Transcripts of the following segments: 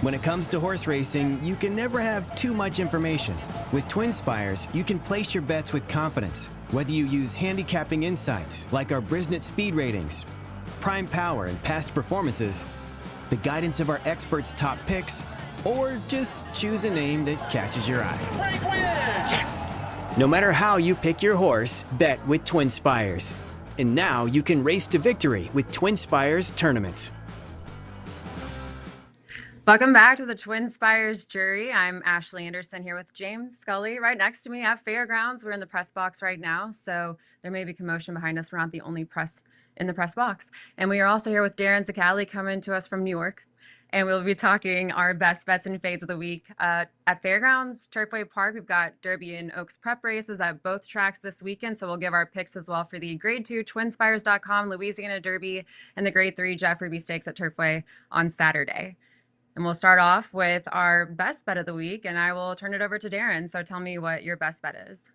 When it comes to horse racing, you can never have too much information. With TwinSpires, you can place your bets with confidence, whether you use handicapping insights like our Brisnet speed ratings, prime power and past performances, the guidance of our experts' top picks, or just choose a name that catches your eye. Yes! No matter how you pick your horse, bet with TwinSpires. And now you can race to victory with TwinSpires tournaments. Welcome back to the TwinSpires jury. I'm Ashley Anderson here with James Scully right next to me at Fairgrounds. We're in the press box right now, so there may be commotion behind us. We're not the only press in the press box. And we are also here with Darin Zoccali coming to us from New York. And we'll be talking our best bets and fades of the week. At Fairgrounds, Turfway Park, we've got Derby and Oaks prep races at both tracks this weekend. So we'll give our picks as well for the Grade 2 TwinSpires.com Louisiana Derby and the Grade 3 Jeff Ruby Stakes at Turfway on Saturday. And we'll start off with our best bet of the week, and I will turn it over to Darin. So tell me what your best bet is.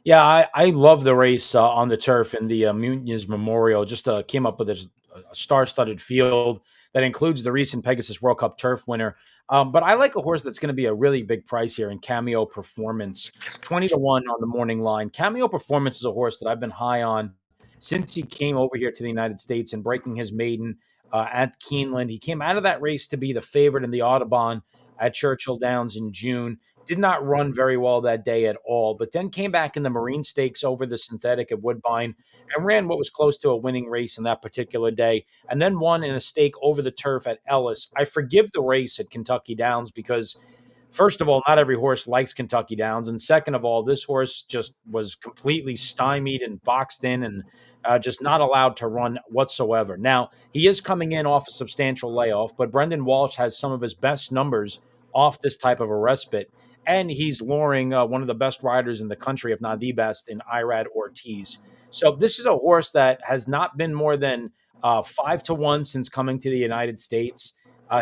Yeah, I love the race on the turf in the Muniz Memorial. Just came up with a star-studded field that includes the recent Pegasus World Cup turf winner. But I like a horse that's going to be a really big price here in Cameo Performance, 20-1 on the morning line. Cameo Performance is a horse that I've been high on since he came over here to the United States and breaking his maiden at Keeneland. He came out of that race to be the favorite in the Audubon at Churchill Downs in June. Did not run very well that day at all, but then came back in the Marine Stakes over the synthetic at Woodbine and ran what was close to a winning race in that particular day, and then won in a stake over the turf at Ellis. I forgive the race at Kentucky Downs because, first of all, not every horse likes Kentucky Downs, and second of all, this horse just was completely stymied and boxed in and just not allowed to run whatsoever. Now, he is coming in off a substantial layoff, but Brendan Walsh has some of his best numbers off this type of a respite, and he's luring one of the best riders in the country, if not the best, in Irad Ortiz. So this is a horse that has not been more than 5-1 since coming to the United States.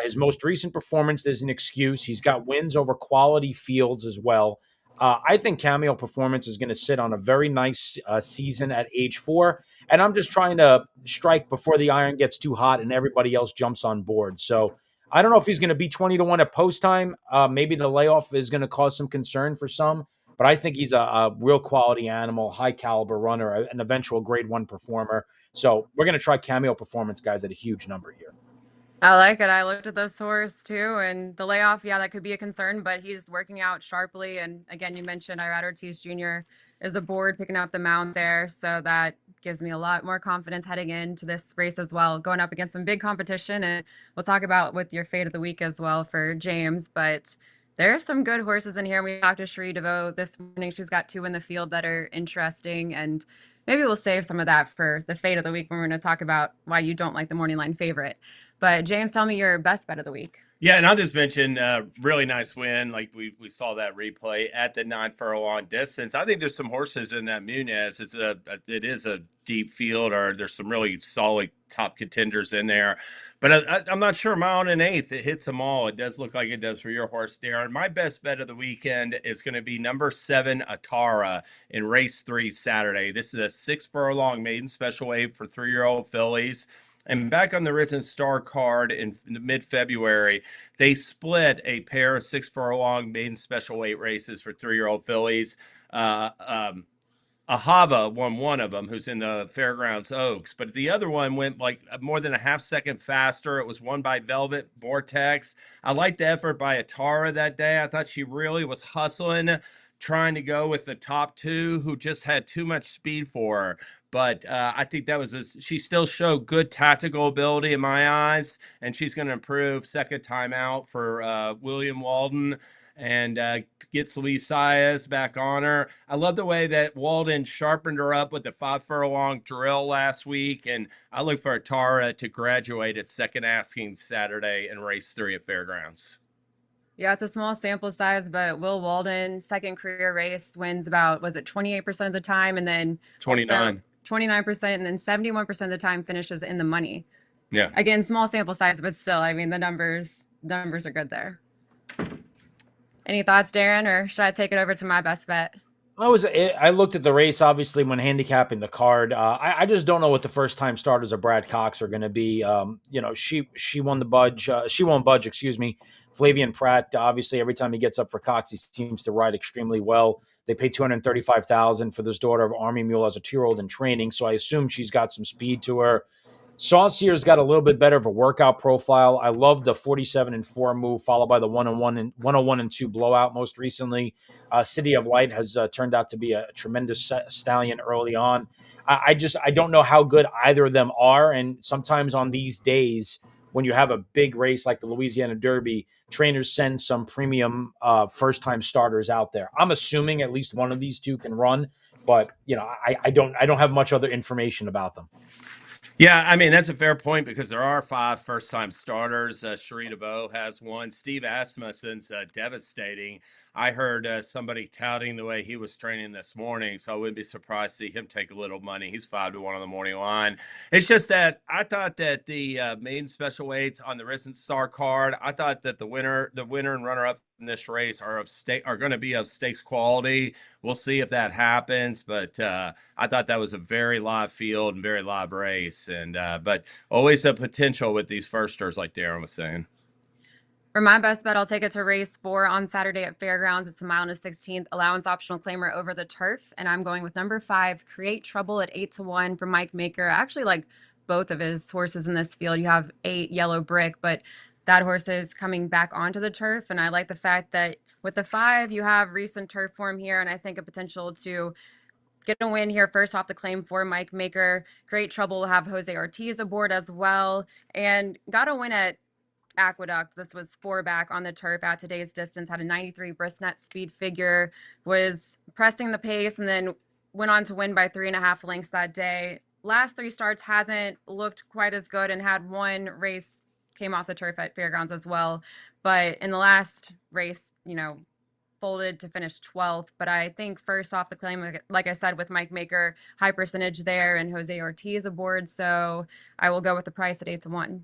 His most recent performance is an excuse. He's got wins over quality fields as well. I think Cameo Performance is going to sit on a very nice season at age 4. And I'm just trying to strike before the iron gets too hot and everybody else jumps on board. So I don't know if he's going to be 20-1 at post time. Maybe the layoff is going to cause some concern for some. But I think he's a real quality animal, high caliber runner, an eventual grade 1 performer. So we're going to try Cameo Performance, guys, at a huge number here. I like it. I looked at this horse too, and the layoff, yeah, that could be a concern, but he's working out sharply. And again, you mentioned Irad Ortiz Jr. is aboard picking up the mount there, so that gives me a lot more confidence heading into this race as well, going up against some big competition. And we'll talk about with your fate of the week as well for James, but there are some good horses in here. We talked to Cherie DeVoe this morning. She's got 2 in the field that are interesting, and maybe we'll save some of that for the fate of the week when we're going to talk about why you don't like the morning line favorite. But James, tell me your best bet of the week. Yeah, and I'll just mention really nice win. Like we saw that replay at the 9 furlong distance. I think there's some horses in that Muniz. It is a deep field, or there's some really solid top contenders in there. But I'm not sure. Mile and 1/8, it hits them all. It does look like it does for your horse, Darin. My best bet of the weekend is going to be number 7 Atara in race 3 Saturday. This is a 6 furlong maiden special weight for 3-year-old fillies. And back on the Risen Star card in mid-February, they split a pair of 6 furlong maiden special weight races for 3-year-old fillies. Ahava won one of them, who's in the Fairgrounds Oaks, but the other one went like more than a half second faster. It was won by Velvet Vortex. I liked the effort by Atara that day. I thought she really was hustling, trying to go with the top 2 who just had too much speed for her. But I think that was she still showed good tactical ability in my eyes, and she's going to improve second time out for William Walden and gets Luis Saez back on her. I love the way that Walden sharpened her up with the 5 furlong drill last week, and I look for Atara to graduate at second asking Saturday in race 3 at Fairgrounds. Yeah, it's a small sample size, but Will Walden, second career race, wins about, was it 28% of the time? And then 29. 29%, and then 71% of the time finishes in the money. Yeah. Again, small sample size, but still, I mean, the numbers are good there. Any thoughts, Darin, or should I take it over to my best bet? I looked at the race, obviously, when handicapping the card. I just don't know what the first time starters of Brad Cox are going to be. She won the budge. She won't budge, excuse me. Flavian Pratt, obviously, every time he gets up for Cox, he seems to ride extremely well. They pay $235,000 for this daughter of Army Mule as a 2-year-old in training, so I assume she's got some speed to her. Saucier's got a little bit better of a workout profile. I love the 47-4 move, followed by the 101-2 blowout most recently. City of Light has turned out to be a tremendous stallion early on. I don't know how good either of them are, and sometimes on these days when you have a big race like the Louisiana Derby, trainers send some premium first-time starters out there. I'm assuming at least one of these two can run, but I don't have much other information about them. Yeah, I mean, that's a fair point because there are 5 first-time starters. Cherie DeVoe has one. Steve Asmussen's devastating. I heard somebody touting the way he was training this morning, so I wouldn't be surprised to see him take a little money. He's 5-1 on the morning line. It's just that I thought that the main special weights on the Risen Star card, I thought that the winner and runner-up in this race are going to be of stakes quality. We'll see if that happens, but I thought that was a very live field and very live race, and but always a potential with these firsters, like Darin was saying. For my best bet, I'll take it to race 4 on Saturday at Fairgrounds. It's a 1.16 allowance optional claimer over the turf, and I'm going with number 5, Create Trouble at 8-1 from Mike Maker. I actually like both of his horses in this field. You have 8 Yellow Brick, but that horse is coming back onto the turf, and I like the fact that with the 5, you have recent turf form here, and I think a potential to get a win here first off the claim for Mike Maker. Great Trouble will have Jose Ortiz aboard as well, and got a win at Aqueduct. This was 4 back on the turf at today's distance, had a 93 brisnet speed figure, was pressing the pace, and then went on to win by 3.5 lengths that day. Last 3 starts hasn't looked quite as good and had one race came off the turf at Fairgrounds as well. But in the last race, folded to finish 12th. But I think first off the claim, like I said, with Mike Maker, high percentage there and Jose Ortiz aboard. So I will go with the price at 8-1.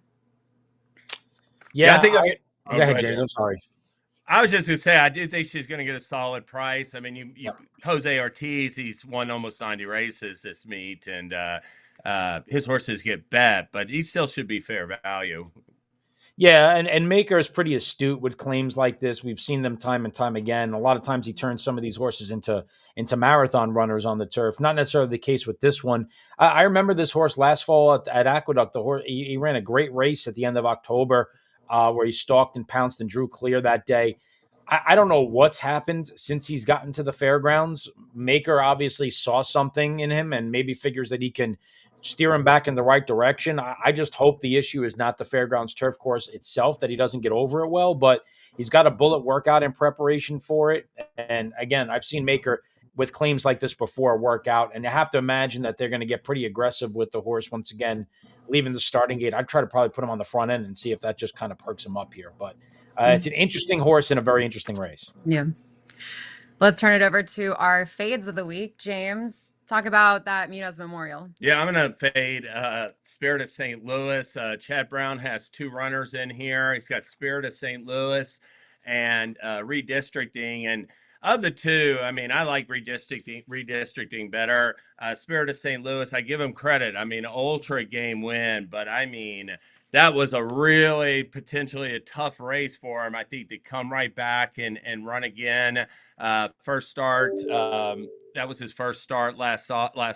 Yeah, I think go ahead, James. I'm sorry. I was just going to say, I do think she's going to get a solid price. I mean, Jose Ortiz, he's won almost 90 races this meet, and his horses get bet, but he still should be fair value. Yeah, and Maker is pretty astute with claims like this. We've seen them time and time again. A lot of times he turns some of these horses into marathon runners on the turf. Not necessarily the case with this one. I remember this horse last fall at Aqueduct. The horse he ran a great race at the end of October, where he stalked and pounced and drew clear that day. I don't know what's happened since he's gotten to the fairgrounds. Maker obviously saw something in him and maybe figures that he can steer him back in the right direction. I just hope the issue is not the fairgrounds turf course itself, that he doesn't get over it well, but he's got a bullet workout in preparation for it. And again, I've seen Maker with claims like this before work out, and you have to imagine that they're going to get pretty aggressive with the horse once again, leaving the starting gate. I'd try to probably put him on the front end and see if that just kind of perks him up here. But it's an interesting horse in a very interesting race. Yeah. Let's turn it over to our fades of the week. James, talk about that Munoz Memorial. Yeah, I'm going to fade Spirit of St. Louis. Chad Brown has 2 runners in here. He's got Spirit of St. Louis and redistricting. And of the 2, I mean, I like redistricting better. Spirit of St. Louis, I give him credit. I mean, ultra game win, but I mean, that was a really potentially a tough race for him. I think to come right back and run again. First start, that was his first start last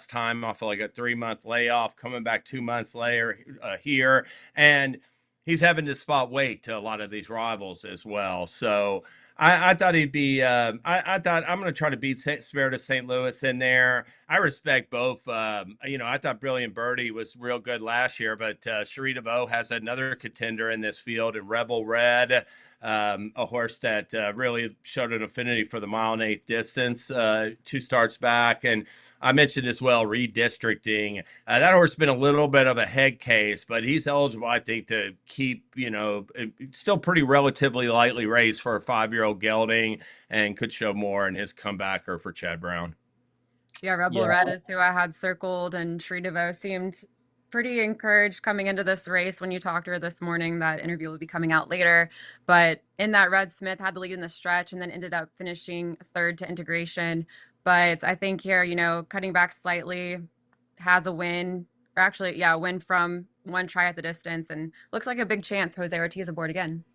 time off of like a 3-month layoff, coming back 2 months later here. And he's having to spot weight to a lot of these rivals as well. So I thought he'd be, I thought I'm going to try to beat Spirit of St. Louis in there. I respect both. I thought Brilliant Birdie was real good last year, but Cherie DeVoe has another contender in this field, and Rebel Red, a horse that really showed an affinity for the 1.8 distance 2 starts back. And I mentioned as well redistricting. That horse has been a little bit of a head case, but he's eligible, I think, to keep, still pretty relatively lightly raised for a 5-year-old gelding, and could show more in his comebacker for Chad Brown. Yeah, Rebel Red is who I had circled, and Cherie DeVoe seemed pretty encouraged coming into this race. When you talked to her this morning, that interview will be coming out later. But in that, Red Smith had the lead in the stretch and then ended up finishing 3rd to integration. But I think here, cutting back slightly, has a win, or actually, yeah, a win from one try at the distance, and looks like a big chance Jose Ortiz aboard again.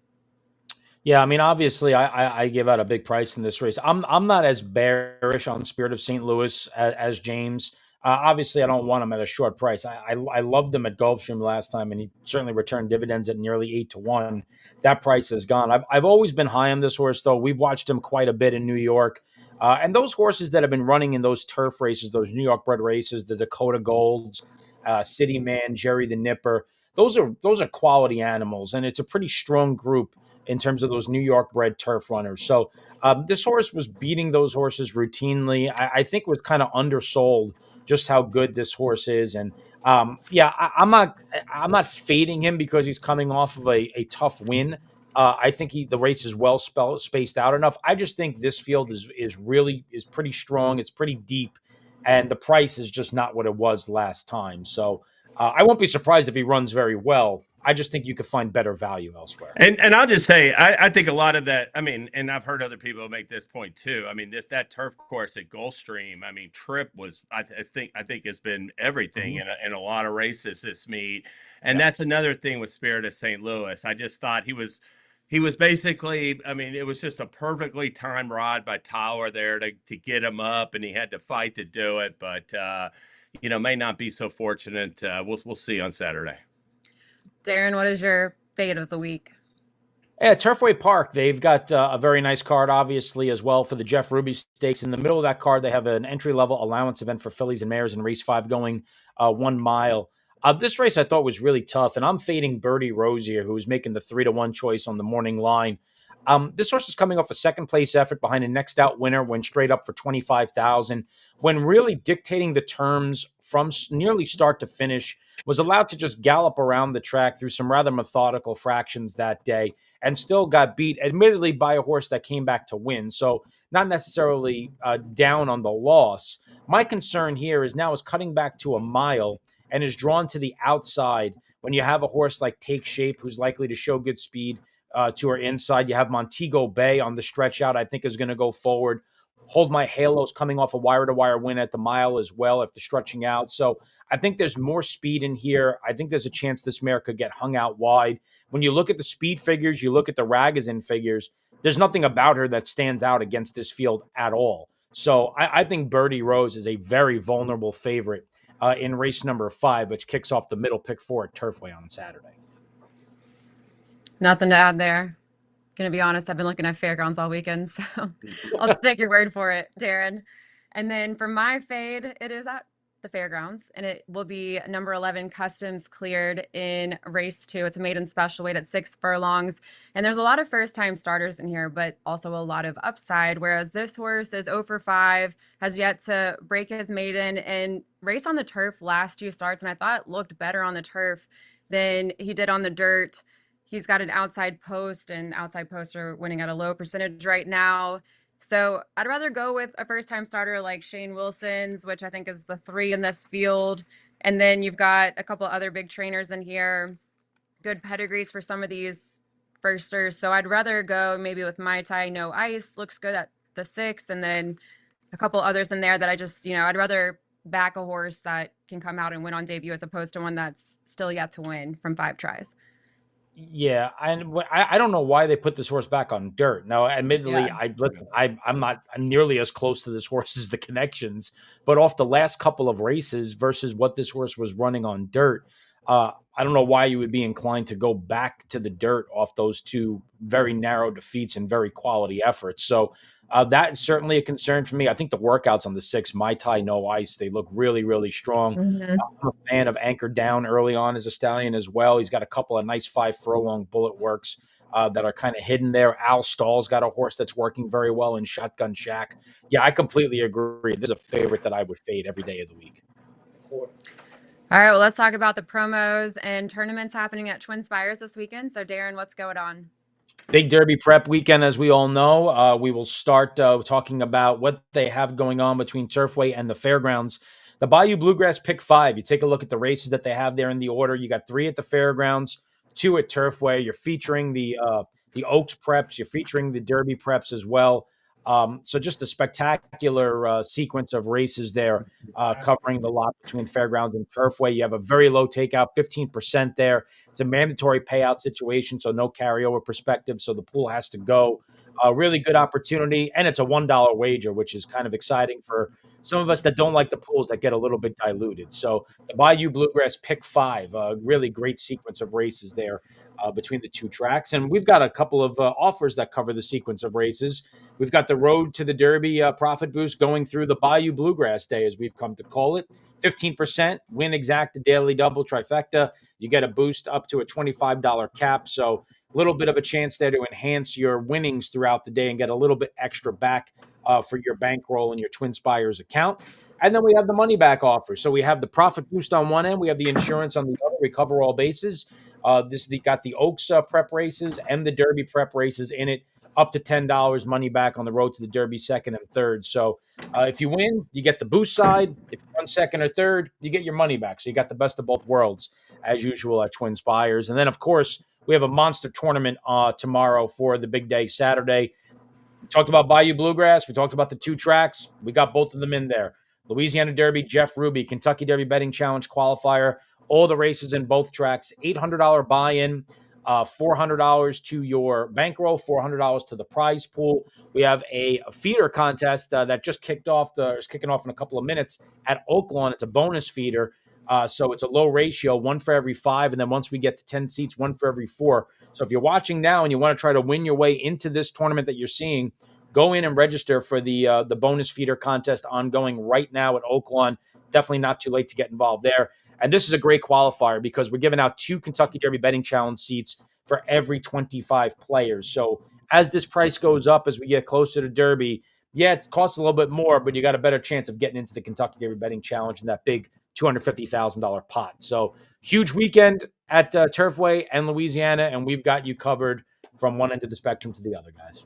Yeah, I mean, obviously, I give out a big price in this race. I'm not as bearish on Spirit of St. Louis as James. Obviously, I don't want him at a short price. I loved him at Gulfstream last time, and he certainly returned dividends at nearly 8-1. That price is gone. I've always been high on this horse, though. We've watched him quite a bit in New York, and those horses that have been running in those turf races, those New York bred races, the Dakota Golds, City Man, Jerry the Nipper. Those are quality animals, and it's a pretty strong group in terms of those New York bred turf runners. So this horse was beating those horses routinely. I think was kind of undersold just how good this horse is. And I'm not fading him because he's coming off of a tough win. I think the race is well spaced out enough. I just think this field is pretty strong. It's pretty deep, and the price is just not what it was last time. So I won't be surprised if he runs very well. I just think you could find better value elsewhere. And I'll just say, I think a lot of that, I mean, and I've heard other people make this point too. I mean, that turf course at Gulfstream, I mean, Tripp was, I think has been everything in a lot of races this meet. And that's another thing with Spirit of St. Louis. I just thought he was basically, I mean, it was just a perfectly timed rod by Tower there to get him up, and he had to fight to do it, but may not be so fortunate. We'll see on Saturday. Darin, what is your fade of the week? Yeah, Turfway Park, they've got a very nice card, obviously, as well for the Jeff Ruby Stakes. In the middle of that card, they have an entry-level allowance event for fillies and mares in race 5 going 1 mile. This race I thought was really tough, and I'm fading Birdie Rosier, who was making the 3-1 choice on the morning line. This horse is coming off a second-place effort behind a next-out winner, went straight up for $25,000, when really dictating the terms from nearly start to finish, was allowed to just gallop around the track through some rather methodical fractions that day, and still got beat, admittedly, by a horse that came back to win. So not necessarily down on the loss. My concern here is now is cutting back to a mile and is drawn to the outside when you have a horse like Take Shape, who's likely to show good speed to her inside. You have Montego Bay on the stretch out, I think is going to go forward. Hold My Halo's coming off a wire-to-wire win at the mile as well after stretching out. So I think there's more speed in here. I think there's a chance this mare could get hung out wide. When you look at the speed figures, you look at the Ragozin figures, there's nothing about her that stands out against this field at all. So I think Birdie Rose is a very vulnerable favorite in race number 5, which kicks off the middle pick 4 at Turfway on Saturday. Nothing to add there. Gonna be honest, I've been looking at fairgrounds all weekend, so I'll take your word for it, Darin. And then for my fade, it is at the fairgrounds, and it will be number 11 Customs Cleared in race 2. It's a maiden special weight at 6 furlongs, and there's a lot of first-time starters in here, but also a lot of upside, whereas this horse is 0 for 5, has yet to break his maiden, and raced on the turf last 2 starts, and I thought it looked better on the turf than he did on the dirt. He's got an outside post, and outside posts are winning at a low percentage right now. So I'd rather go with a first-time starter like Shane Wilson's, which I think is the 3 in this field. And then you've got a couple other big trainers in here, good pedigrees for some of these firsters. So I'd rather go maybe with Mai Tai No Ice, looks good at the 6, and then a couple others in there that I just, I'd rather back a horse that can come out and win on debut as opposed to one that's still yet to win from 5 tries. Yeah, and I don't know why they put this horse back on dirt. Now, admittedly, I'm not nearly as close to this horse as the connections, but off the last couple of races versus what this horse was running on dirt, I don't know why you would be inclined to go back to the dirt off those 2 very narrow defeats and very quality efforts. So that is certainly a concern for me. I think the workouts on the 6, Mai Tai No Ice, they look really, really strong. Mm-hmm. I'm a fan of Anchored Down early on as a stallion as well. He's got a couple of nice 5 furlong bullet works that are kind of hidden there. Al Stahl's got a horse that's working very well in Shotgun Shack. Yeah, I completely agree. This is a favorite that I would fade every day of the week. All right, well, let's talk about the promos and tournaments happening at TwinSpires this weekend. So, Darin, what's going on? Big Derby prep weekend, as we all know. We will start talking about what they have going on between Turfway and the fairgrounds. The Bayou Bluegrass Pick 5, you take a look at the races that they have there in the order. You got 3 at the fairgrounds, 2 at Turfway. You're featuring the Oaks preps. You're featuring the Derby preps as well. So just a spectacular sequence of races there, covering the lot between Fairgrounds and Turfway. You have a very low takeout, 15% there. It's a mandatory payout situation, so no carryover perspective. So the pool has to go. A really good opportunity, and it's a $1 wager, which is kind of exciting for some of us that don't like the pools that get a little bit diluted. So the Bayou Bluegrass Pick 5, a really great sequence of races there between the two tracks. And we've got a couple of offers that cover the sequence of races. We've got the Road to the Derby profit boost going through the Bayou Bluegrass Day, as we've come to call it. 15% win exacta daily double trifecta. You get a boost up to a $25 cap. So a little bit of a chance there to enhance your winnings throughout the day and get a little bit extra back for your bankroll in your TwinSpires account. And then we have the money back offer. So we have the profit boost on one end, we have the insurance on the other. We cover all bases. Got the Oaks prep races and the Derby prep races in it, up to $10 money back on the Road to the Derby second and third. So if you win, you get the boost side. If you run second or third, you get your money back. So you got the best of both worlds, as usual, at TwinSpires. And then, of course, we have a monster tournament tomorrow for the big day Saturday. We talked about Bayou Bluegrass. We talked about the two tracks. We got both of them in there. Louisiana Derby, Jeff Ruby, Kentucky Derby Betting Challenge qualifier, all the races in both tracks, $800 buy-in, $400 to your bankroll, $400 to the prize pool. We have a feeder contest that just kicked off. Is kicking off in a couple of minutes at Oaklawn. It's a bonus feeder. So it's a low ratio, one for every 5. And then once we get to 10 seats, one for every 4. So if you're watching now and you want to try to win your way into this tournament that you're seeing, go in and register for the bonus feeder contest ongoing right now at Oaklawn. Definitely not too late to get involved there. And this is a great qualifier because we're giving out 2 Kentucky Derby Betting Challenge seats for every 25 players. So as this price goes up, as we get closer to Derby, yeah, it costs a little bit more, but you got a better chance of getting into the Kentucky Derby Betting Challenge in that big $250,000 pot. So huge weekend at Turfway and Louisiana, and we've got you covered from one end of the spectrum to the other, guys.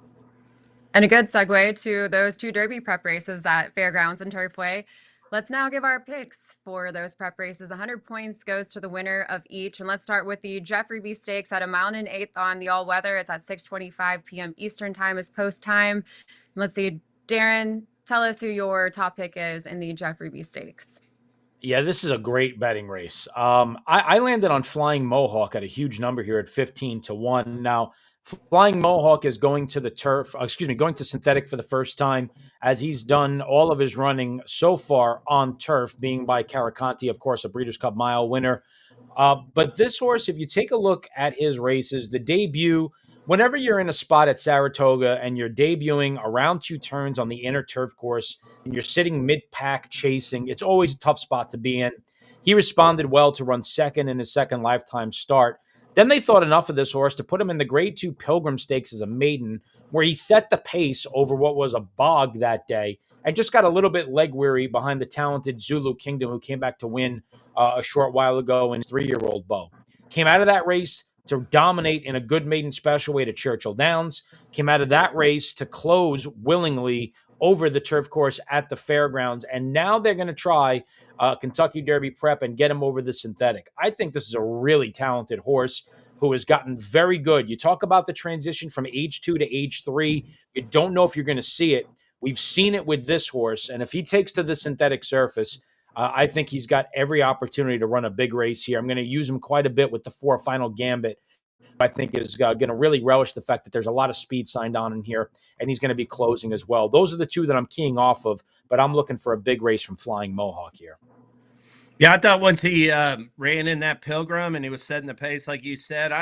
And a good segue to those 2 Derby prep races at Fairgrounds and Turfway. Let's now give our picks for those prep races. 100 points goes to the winner of each. And let's start with the Jeff Ruby Stakes at 1.125 on the all-weather. It's at 6:25 p.m. Eastern time is post time. Let's see, Darin, tell us who your top pick is in the Jeff Ruby Stakes. Yeah, this is a great betting race. I landed on Flying Mohawk at a huge number here at 15-1. Now, Flying Mohawk is going to the going to synthetic for the first time, as he's done all of his running so far on turf, being by Caraconti, of course, a Breeders' Cup Mile winner. But this horse, if you take a look at his races, the debut, whenever you're in a spot at Saratoga and you're debuting around 2 turns on the inner turf course and you're sitting mid-pack chasing, it's always a tough spot to be in. He responded well to run second in his second lifetime start. Then they thought enough of this horse to put him in the Grade 2 Pilgrim Stakes as a maiden, where he set the pace over what was a bog that day and just got a little bit leg weary behind the talented Zulu Kingdom, who came back to win a short while ago in his 3-year-old Beau. Came out of that race to dominate in a good maiden special weight at Churchill Downs. Came out of that race to close willingly over the turf course at the Fairgrounds. And now they're going to try Kentucky Derby prep and get him over the synthetic. I think this is a really talented horse who has gotten very good. You talk about the transition from age 2 to age 3. You don't know if you're going to see it. We've seen it with this horse. And if he takes to the synthetic surface, I think he's got every opportunity to run a big race here. I'm going to use him quite a bit with the 4 Final Gambit. I think is going to really relish the fact that there's a lot of speed signed on in here, and he's going to be closing as well. Those are the 2 that I'm keying off of, but I'm looking for a big race from Flying Mohawk here. Yeah, I thought once he ran in that Pilgrim and he was setting the pace, like you said,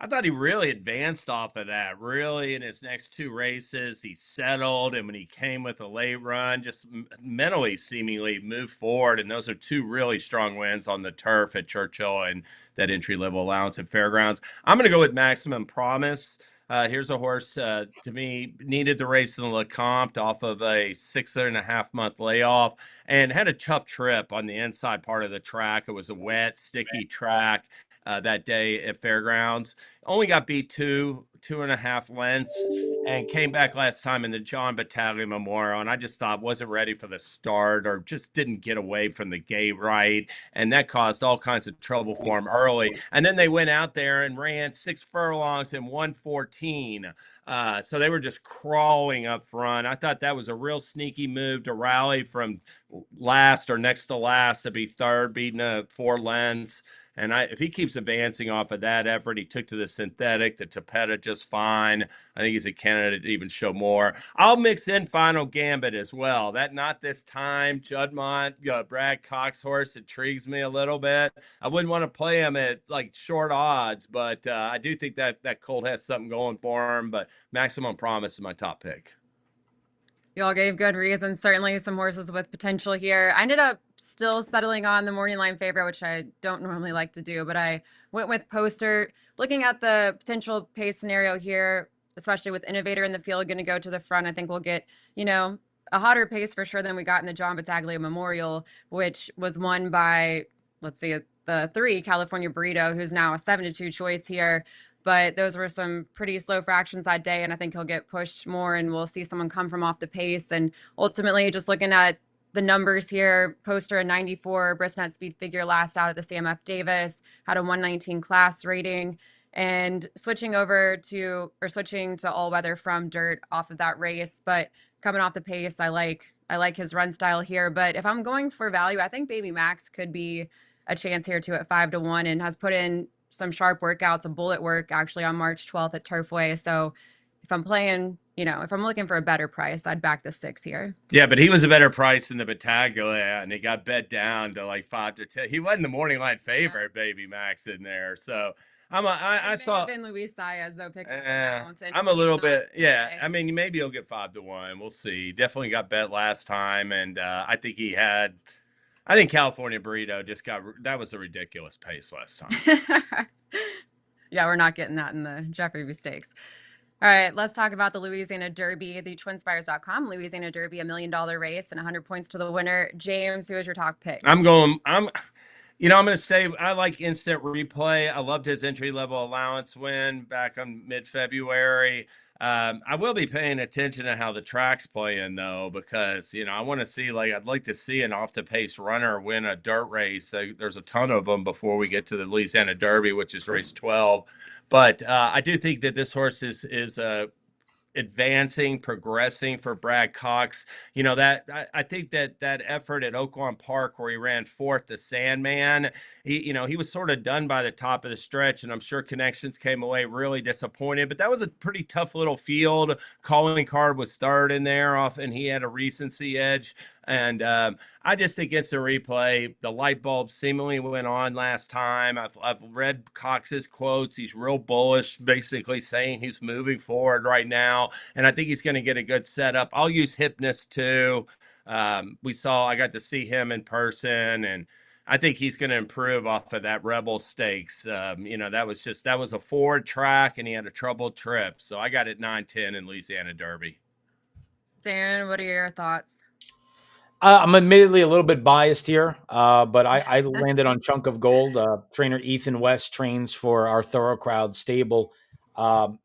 I thought he really advanced off of that. Really, in his next 2 races, he settled, and when he came with a late run, just mentally seemingly moved forward. And those are 2 really strong wins on the turf at Churchill and that entry-level allowance at Fairgrounds. I'm going to go with Maximum Promise. Here's a horse, to me, needed the race in the Lecomte off of a 6.5-month layoff and had a tough trip on the inside part of the track. It was a wet, sticky track. that day at Fairgrounds. Only got beat 2.5 lengths, and came back last time in the John Battaglia Memorial, and I just thought wasn't ready for the start or just didn't get away from the gate right, and that caused all kinds of trouble for him early. And then they went out there and ran 6 furlongs in 1:14. So they were just crawling up front. I thought that was a real sneaky move to rally from last or next to last to be third, beating 4 lengths. And if he keeps advancing off of that effort, he took to the synthetic, the Tapeta just fine. I think he's a candidate to even show more. I'll mix in Final Gambit as well. That Not This Time, Juddmonte, Brad Cox horse intrigues me a little bit. I wouldn't want to play him at like short odds, but I do think that colt has something going for him. But Maximum Promise is my top pick. You all gave good reasons. Certainly some horses with potential here. I ended up still settling on the morning line favorite, which I don't normally like to do, but I went with Poster. Looking at the potential pace scenario here, especially with Innovator in the field, going to go to the front, I think we'll get, a hotter pace for sure than we got in the John Battaglia Memorial, which was won by, let's see, the 3, California Burrito, who's now a 7-2 choice here. But those were some pretty slow fractions that day, and I think he'll get pushed more, and we'll see someone come from off the pace. And ultimately, just looking at the numbers here, Poster a 94 Brisnet speed figure last out of the CMF Davis, had a 119 class rating, and switching to all weather from dirt off of that race. But coming off the pace, I like his run style here. But if I'm going for value, I think Baby Max could be a chance here too at 5-1, and has put in some sharp workouts, a bullet work actually on March 12th at Turfway. So if I'm playing, if I'm looking for a better price, I'd back the 6 here. Yeah, but he was a better price than the Battaglia, and he got bet down to like 5 to 10. He wasn't the morning line favorite, Baby Max in there. So I saw been Luis Saez though. I'm a little bit, yeah. I mean, maybe he'll get 5-1. We'll see. Definitely got bet last time, and I think California Burrito that was a ridiculous pace last time. Yeah, we're not getting that in the Jeffrey V Stakes. All right, let's talk about the Louisiana Derby, the TwinSpires.com Louisiana Derby, $1 million race and 100 points to the winner. James, who is your top pick? I'm going to stay. I like Instant Replay. I loved his entry level allowance win back on mid-February. I will be paying attention to how the track's playing though, because I want to see, I'd like to see an off the pace runner win a dirt race. There's a ton of them before we get to the Louisiana Derby, which is race 12. But I do think that this horse is advancing, progressing for Brad Cox. I think that effort at Oaklawn Park where he ran 4th to Sandman, he was sort of done by the top of the stretch, and I'm sure Connections came away really disappointed, but that was a pretty tough little field. Calling Card was 3rd in there and he had a recency edge. And I just think Instant Replay, the light bulb seemingly went on last time. I've read Cox's quotes. He's real bullish, basically saying he's moving forward right now. And I think he's going to get a good setup. I'll use Hypnus too. I got to see him in person, and I think he's going to improve off of that Rebel Stakes. That was a forward track, and he had a troubled trip. So I got it 9-10 in Louisiana Derby. Darin, what are your thoughts? I'm admittedly a little bit biased here, but I landed on Chunk of Gold. Trainer Ethan West trains for our Thorough Crowd stable.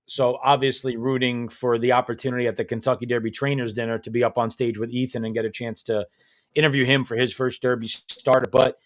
So obviously rooting for the opportunity at the Kentucky Derby Trainers Dinner to be up on stage with Ethan and get a chance to interview him for his first Derby starter. But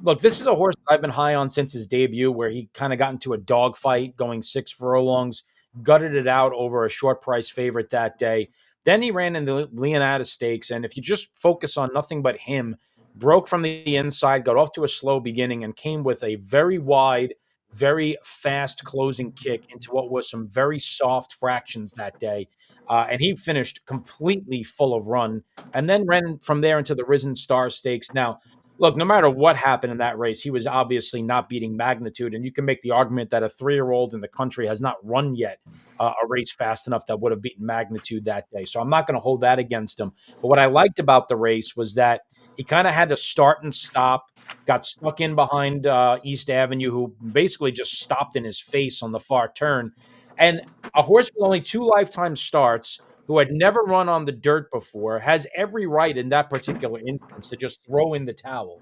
look, this is a horse that I've been high on since his debut, where he kind of got into a dogfight going 6 furlongs, gutted it out over a short price favorite that day. Then he ran in the Leonardo Stakes, and if you just focus on nothing but him, broke from the inside, got off to a slow beginning, and came with a very wide, very fast closing kick into what was some very soft fractions that day. And he finished completely full of run, and then ran from there into the Risen Star Stakes. Now, look, no matter what happened in that race, he was obviously not beating Magnitude, and you can make the argument that a 3-year-old in the country has not run yet a race fast enough that would have beaten Magnitude that day. So I'm not going to hold that against him. But what I liked about the race was that he kind of had to start and stop, got stuck in behind East Avenue, who basically just stopped in his face on the far turn. And a horse with only 2 lifetime starts, who had never run on the dirt before, has every right in that particular instance to just throw in the towel.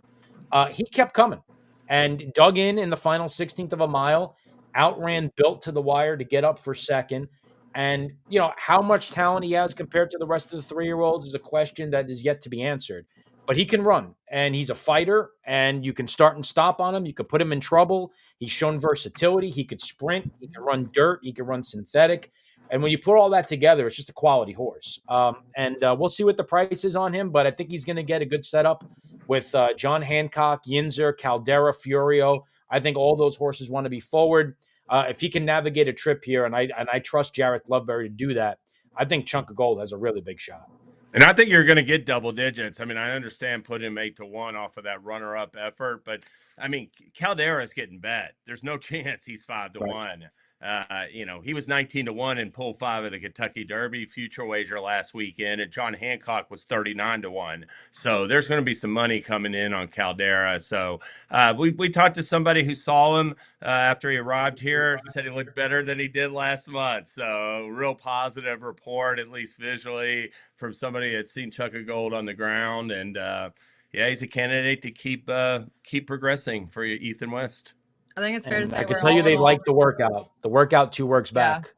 He kept coming. and dug in the final 16th of a mile, outran Built to the wire to get up for second. And, how much talent he has compared to the rest of the 3-year-olds is a question that is yet to be answered. But he can run, and he's a fighter, and you can start and stop on him. You can put him in trouble. He's shown versatility. He could sprint. He can run dirt. He can run synthetic. And when you put all that together, it's just a quality horse. And we'll see what the price is on him, but I think he's going to get a good setup with John Hancock, Yinzer, Caldera, Furio. I think all those horses want to be forward. If he can navigate a trip here, and I trust Jarrett Loveberry to do that, I think Chunk of Gold has a really big shot. And I think you're going to get double digits. I mean, I understand putting him 8-1 off of that runner-up effort, but I mean, Caldera's getting bet. There's no chance he's 5-1. He was 19-1 in Pool 5 of the Kentucky Derby future wager last weekend, and John Hancock was 39-1. So there's going to be some money coming in on Caldera. So we talked to somebody who saw him after he arrived here, said he looked better than he did last month. So real positive report, at least visually, from somebody that's seen Chuck of Gold on the ground. And he's a candidate to keep progressing for Ethan West. I think it's fair to say I can tell you they like the workout. The workout 2 works back.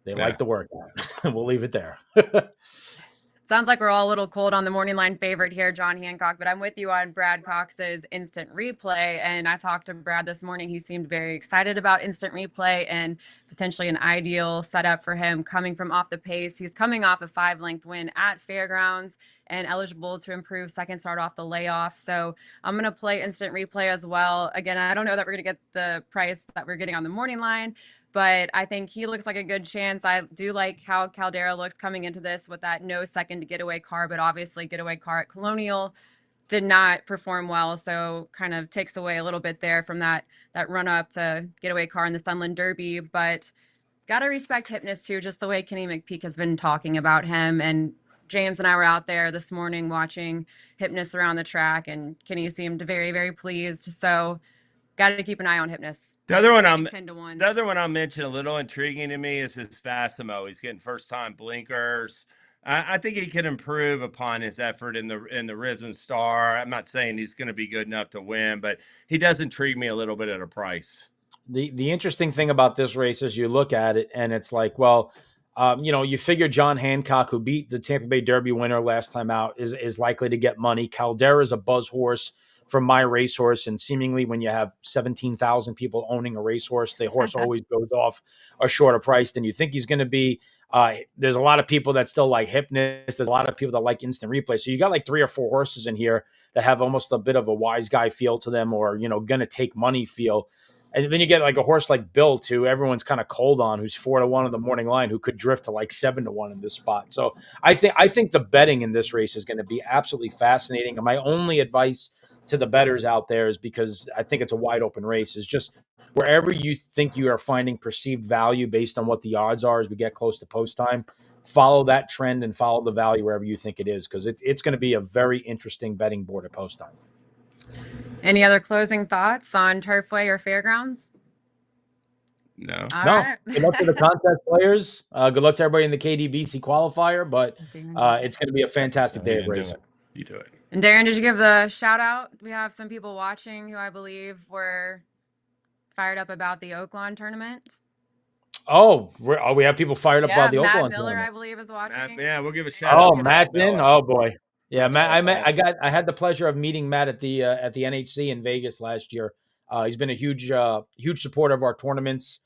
They like the workout. We'll leave it there. Sounds like we're all a little cold on the morning line favorite here, John Hancock, but I'm with you on Brad Cox's instant replay. And I talked to Brad this morning. He seemed very excited about instant replay and potentially an ideal setup for him coming from off the pace. He's coming off a 5-length win at Fairgrounds and eligible to improve second start off the layoff. So I'm going to play instant replay as well. Again, I don't know that we're going to get the price that we're getting on the morning line, but I think he looks like a good chance. I do like how Caldera looks coming into this with that no second getaway car, but obviously getaway car at Colonial did not perform well. So kind of takes away a little bit there from that run up to getaway car in the Sunland Derby. But got to respect Hypnus too, just the way Kenny McPeak has been talking about him. And James and I were out there this morning watching Hypnus around the track, and Kenny seemed very, very pleased. So got to keep an eye on Hypnus. The other one I'll mention, a little intriguing to me, is his Fassimo. He's getting first-time blinkers. I think he can improve upon his effort in the Risen Star. I'm not saying he's going to be good enough to win, but he does intrigue me a little bit at a price. The interesting thing about this race is you look at it and it's like, well, you figure John Hancock, who beat the Tampa Bay Derby winner last time out, is likely to get money. Caldera is a buzz horse from My Racehorse, and seemingly when you have 17,000 people owning a racehorse, the horse always goes off a shorter price than you think he's going to be. There's a lot of people that still like Hypnus. There's a lot of people that like instant replay. So you got like 3 or 4 horses in here that have almost a bit of a wise guy feel to them, or, going to take money feel. And then you get like a horse like Bill, who everyone's kind of cold on, who's 4-1 on the morning line, who could drift to like 7-1 in this spot. So I think the betting in this race is going to be absolutely fascinating. And my only advice to the bettors out there is, because I think it's a wide open race, is just wherever you think you are finding perceived value based on what the odds are as we get close to post time, follow that trend and follow the value wherever you think it is, because it's going to be a very interesting betting board at post time. Any other closing thoughts on Turfway or Fairgrounds? No. All right. Good luck to the contest players. Good luck to everybody in the KDBC qualifier, but it's going to be a fantastic day of racing. You do it. And Darin, did you give the shout out? We have some people watching who I believe were fired up about the Oaklawn tournament. Oh, we have people fired up about the Oaklawn Matt Miller, tournament. I believe, is watching. We'll give a shout out. Oh, Matt's in. Oh boy. Yeah, Matt. I had the pleasure of meeting Matt at the NHC in Vegas last year. He's been a huge supporter of our tournaments.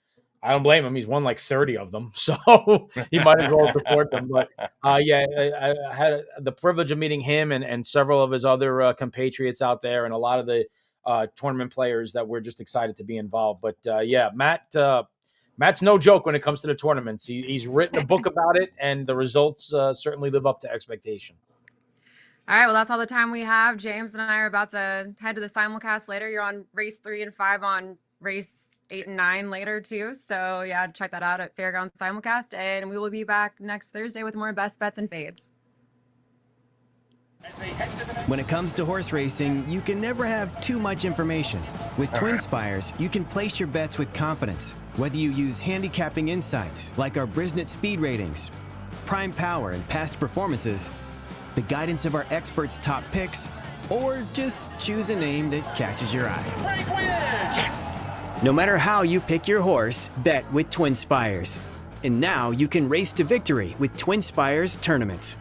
I don't blame him. He's won like 30 of them, so he might as well support them. But I had the privilege of meeting him and several of his other compatriots out there, and a lot of the tournament players that were just excited to be involved. But Matt's no joke when it comes to the tournaments. He's written a book about it, and the results certainly live up to expectation. All right, well, that's all the time we have. James and I are about to head to the simulcast later. You're on race 3 and 5 on race 8 and 9 later too. So yeah, check that out at Fairgrounds Simulcast, and we will be back next Thursday with more best bets and fades. When it comes to horse racing, you can never have too much information. With TwinSpires, you can place your bets with confidence, whether you use handicapping insights like our Brisnet speed ratings, prime power and past performances, the guidance of our experts' top picks, Or just choose a name that catches your eye. Yes! No matter how you pick your horse, bet with TwinSpires. And now you can race to victory with TwinSpires tournaments.